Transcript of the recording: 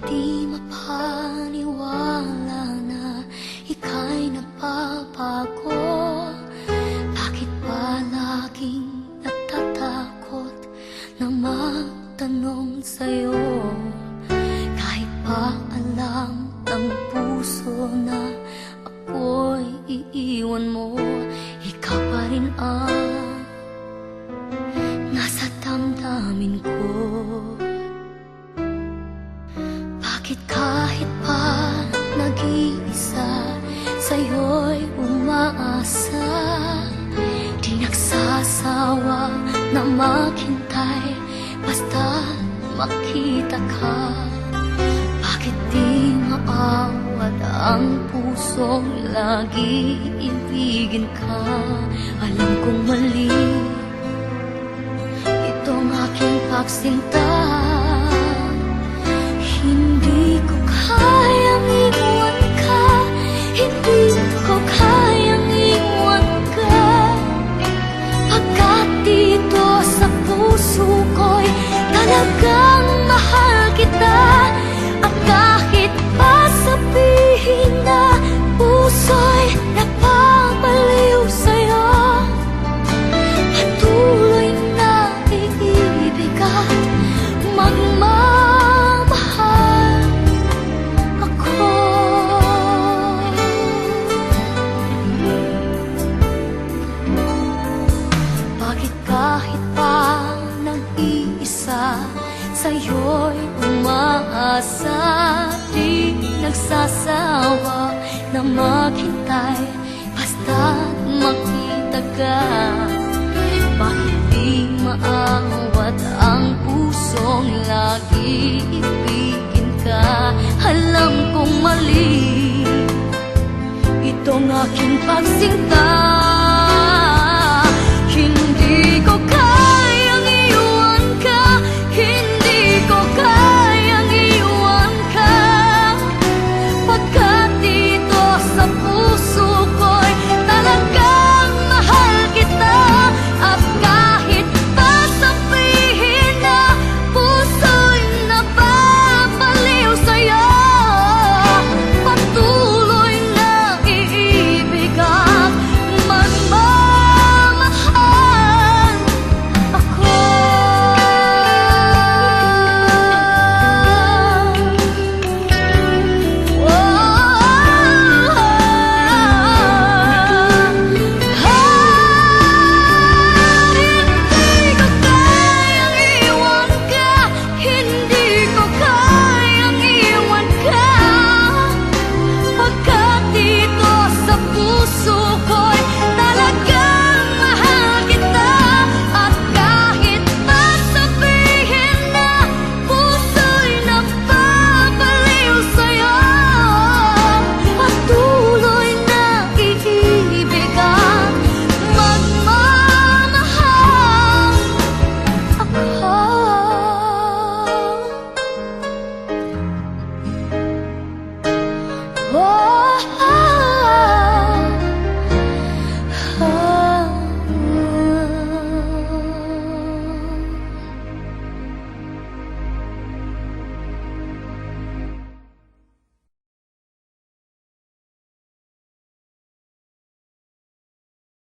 di mapaniwala na ika'y napapago? Bakit ba laging natatakot na magtanong sa'yo? Kahit pa alam ng puso na ako'y iiwan mo, ikaw pa rin ang nasa damdamin ko. Bakit kahit pa nag-iisa, sa'yo'y umaasa, di nagsasawa na maghintay basta makita ka? Bakit di maawat ang pusong lagi ibigin ka? Alam kong mali itong aking pagsinta. Hindi ko kayang iwan ka, hindi ko kayang iwan ka, pagkat dito sa puso ko'y talagang mahal kita. At kahit pa sabihin na puso'y napapaliw sa'yo, patuloy na iibig at magmamahal ako. Bakit kahit pa nag-iisa, sa'yo'y umaasa, di nagsasawa na maghintay basta't makita ka? Bakit di maawat ang pusong lagi ibigin ka? Alam kong mali itong aking pagsinta.